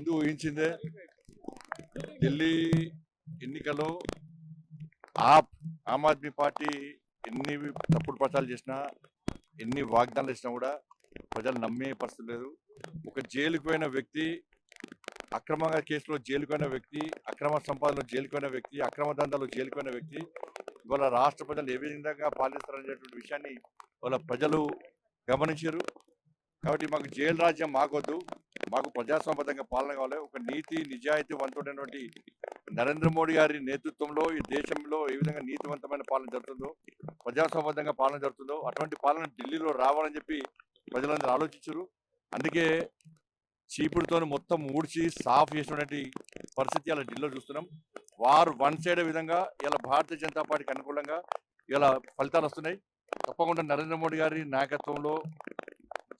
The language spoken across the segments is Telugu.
ముందు ఊహించిందే ఢిల్లీ ఎన్నికల్లో ఆమ్ ఆద్మీ పార్టీ ఎన్ని తప్పుడు ప్రచారాలు చేసినా ఎన్ని వాగ్దానాలు ఇచ్చినా కూడా ప్రజలు నమ్మే పరిస్థితి లేదు. ఒక జైలుకు పోయిన వ్యక్తి, అక్రమంగా కేసులో జైలుకు పోయిన వ్యక్తి, అక్రమ సంపాదనలో జైలుకు పోయిన వ్యక్తి, అక్రమ దందాలో జైలుకు పోయిన వ్యక్తి ఇవాళ రాష్ట్ర ప్రజలు ఏ విధంగా పాలిస్తారనేటువంటి విషయాన్ని వాళ్ళ ప్రజలు గమనించారు. కాబట్టి మాకు జైలు రాజ్యం మాకొద్దు, మాకు ప్రజాస్వామ్యబద్ధంగా పాలన కావాలి. ఒక నీతి నిజాయితీ వంతుడైనటువంటి నరేంద్ర మోడీ గారి నేతృత్వంలో ఈ దేశంలో ఏ విధంగా నీతివంతమైన పాలన జరుగుతుందో, ప్రజాస్వామ్యబద్ధంగా పాలన జరుగుతుందో అటువంటి పాలన ఢిల్లీలో రావాలని చెప్పి ప్రజలందరూ ఆలోచించారు. అందుకే చీపుడుతో మొత్తం ఊడ్చి సాఫ్ చేసినటువంటి పరిస్థితి ఇలా ఢిల్లీలో చూస్తున్నాం. వారు వన్ సైడ్ విధంగా ఇలా భారతీయ జనతా పార్టీకి అనుకూలంగా ఇలా ఫలితాలు వస్తున్నాయి. తప్పకుండా నరేంద్ర మోడీ గారి నాయకత్వంలో,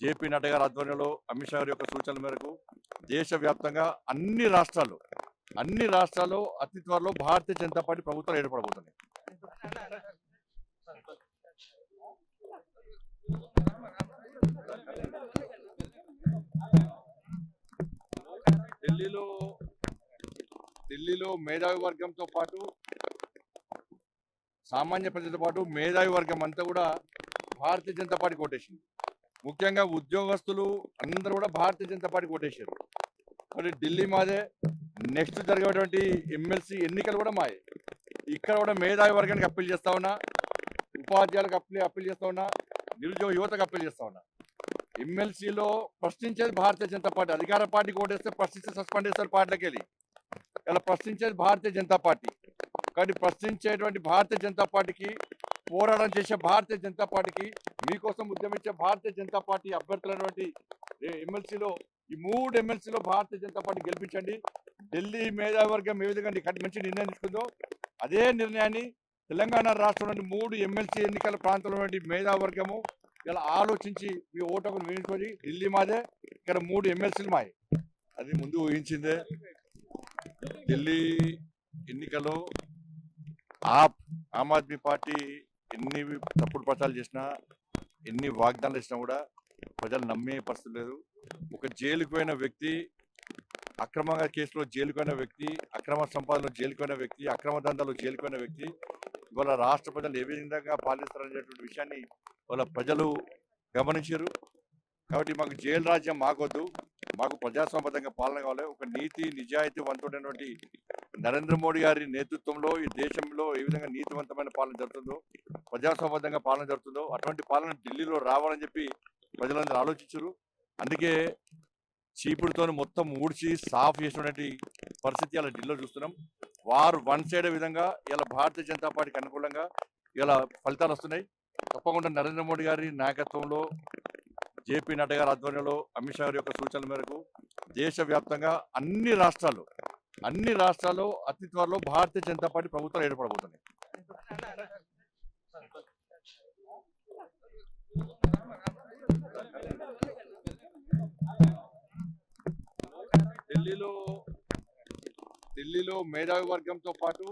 జేపీ నడ్డా గారి ఆధ్వర్యంలో, అమిత్ షా గారి యొక్క సూచనల మేరకు దేశవ్యాప్తంగా అన్ని రాష్ట్రాల్లో అతి త్వరలో భారతీయ జనతా పార్టీ ప్రభుత్వాలు ఏర్పడబోతున్నాయి. ఢిల్లీలో మేధావి వర్గంతో పాటు, సామాన్య ప్రజలతో పాటు మేధావి వర్గం అంతా కూడా భారతీయ జనతా పార్టీ కోటేసింది. ముఖ్యంగా ఉద్యోగస్తులు అందరూ కూడా భారతీయ జనతా పార్టీ కోటేశారు. మరి ఢిల్లీ మాదే, నెక్స్ట్ జరిగేటువంటి ఎమ్మెల్సీ ఎన్నికలు కూడా మాయే. ఇక్కడ కూడా మేధావి వర్గానికి అప్పీల్ చేస్తా ఉన్నా, ఉపాధ్యాయులకు అప్పీల్ చేస్తా ఉన్నా, నిరుద్యోగ యువతకు అప్పీల్ చేస్తా ఉన్నా. ఎమ్మెల్సీలో ప్రశ్నించేది భారతీయ జనతా పార్టీ. అధికార పార్టీ ఓటేస్తే ప్రశ్నిస్తే సస్పెండ్ చేస్తారు పార్టీలోకి వెళ్ళి. ఇలా ప్రశ్నించేది భారతీయ జనతా పార్టీ. కానీ ప్రశ్నించేటువంటి భారతీయ జనతా పార్టీకి, పోరాటం చేసే భారతీయ జనతా పార్టీకి, మీకోసం ఉద్యమించే భారతీయ జనతా పార్టీ అభ్యర్థులైనటువంటి ఎమ్మెల్సీలో, ఈ 3 ఎమ్మెల్సీలో భారతీయ జనతా పార్టీ గెలిపించండి. ఢిల్లీ మేధావి వర్గం ఏ విధంగా మంచి నిర్ణయం తీసుకుందో అదే నిర్ణయాన్ని తెలంగాణ రాష్ట్రంలోని 3 ఎమ్మెల్సీ ఎన్నికల ప్రాంతంలో మేధావి వర్గము ఇలా ఆలోచించి మీ ఓటుకు వేయించుకొని ఢిల్లీ మాదే, ఇక్కడ 3 ఎమ్మెల్సీలు మాయే. అది ముందు ఊహించిందే. ఢిల్లీ ఎన్నికల్లో ఆమ్ ఆద్మీ పార్టీ ఎన్ని తప్పుడు ప్రచారాలు చేసినా ఎన్ని వాగ్దానాలు ఇచ్చినా కూడా ప్రజలు నమ్మే పరిస్థితి లేదు. ఒక జైలుకు పోయిన వ్యక్తి, అక్రమంగా కేసులో జైలుకు పోయిన వ్యక్తి, అక్రమ సంపాదనలో జైలుకు పోయిన వ్యక్తి, అక్రమ దందాలో జైలుకు పోయిన వ్యక్తి ఇవాళ రాష్ట్ర ప్రజలు ఏ విధంగా పాలిస్తారనేటువంటి విషయాన్ని వాళ్ళ ప్రజలు గమనించారు. కాబట్టి మాకు జైలు రాజ్యం మాకొద్దు, మాకు ప్రజాస్వామ్యబద్ధంగా పాలన కావాలి. ఒక నీతి నిజాయితీ వంతుడైనటువంటి నరేంద్ర మోడీ గారి నేతృత్వంలో ఈ దేశంలో ఏ విధంగా నీతివంతమైన పాలన జరుగుతుందో, ప్రజాస్వామ్యబద్ధంగా పాలన జరుగుతుందో అటువంటి పాలన ఢిల్లీలో రావాలని చెప్పి ప్రజలందరూ ఆలోచించారు. అందుకే చీపుడుతో మొత్తం ఊడ్చి సాఫ్ చేసినటువంటి పరిస్థితి ఇలా ఢిల్లీలో చూస్తున్నాం. వారు వన్ సైడ్ విధంగా ఇలా భారతీయ జనతా పార్టీకి అనుకూలంగా ఇలా ఫలితాలు వస్తున్నాయి. తప్పకుండా నరేంద్ర మోడీ గారి నాయకత్వంలో, జేపీ నడ్డా గారి ఆధ్వర్యంలో, అమిత్ షా గారి యొక్క సూచనల మేరకు దేశవ్యాప్తంగా అన్ని రాష్ట్రాల్లో అతి త్వరలో భారతీయ జనతా పార్టీ ప్రభుత్వాలు ఏర్పడబోతున్నాయి. ఢిల్లీలో మేధావి వర్గంతో పాటు,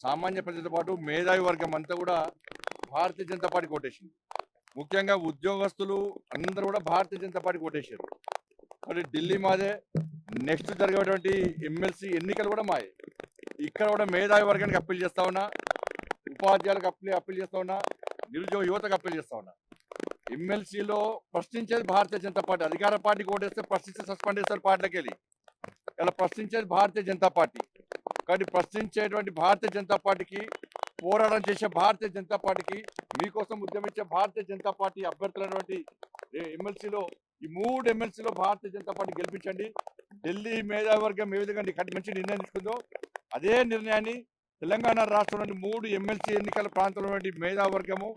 సామాన్య ప్రజలతో పాటు మేధావి వర్గం అంతా కూడా భారతీయ జనతా పార్టీ కోటేసింది. ముఖ్యంగా ఉద్యోగస్తులు అందరూ కూడా భారతీయ జనతా పార్టీ కోటేశారు. మరి ఢిల్లీ మాదే, నెక్స్ట్ జరిగేటువంటి ఎమ్మెల్సీ ఎన్నికలు కూడా మాయే. ఇక్కడ కూడా మేధావి వర్గానికి అప్పీల్ చేస్తా ఉన్నా, ఉపాధ్యాయులకు అప్పీల్ చేస్తా ఉన్నా, నిరుద్యోగ యువతకు అప్పీల్ చేస్తా ఉన్నా. ఎమ్మెల్సీలో ప్రశ్నించేది భారతీయ జనతా పార్టీ. అధికార పార్టీ ఓటేస్తే ప్రశ్నిస్తే సస్పెండ్ చేస్తారు పార్టీలోకి వెళ్ళి. ఇలా ప్రశ్నించేది భారతీయ జనతా పార్టీ. కానీ ప్రశ్నించేటువంటి భారతీయ జనతా పార్టీకి, పోరాటం చేసే భారతీయ జనతా పార్టీకి, మీకోసం ఉద్యమించే భారతీయ జనతా పార్టీ అభ్యర్థులైనటువంటి ఎమ్మెల్సీలో, ఈ 3 ఎమ్మెల్సీలో భారతీయ జనతా పార్టీ గెలిపించండి. ఢిల్లీ మేధావి వర్గం ఏ విధంగా మంచి నిర్ణయం తీసుకుందో అదే నిర్ణయాన్ని తెలంగాణ రాష్ట్రంలోని 3 ఎమ్మెల్సీ ఎన్నికల ప్రాంతంలో మేధావి వర్గము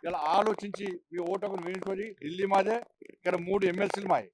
ఇలా ఆలోచించి మీ ఓటుకు వేయించుకొని ఢిల్లీ మాదే, ఇక్కడ 3 ఎమ్మెల్సీలు మాయే.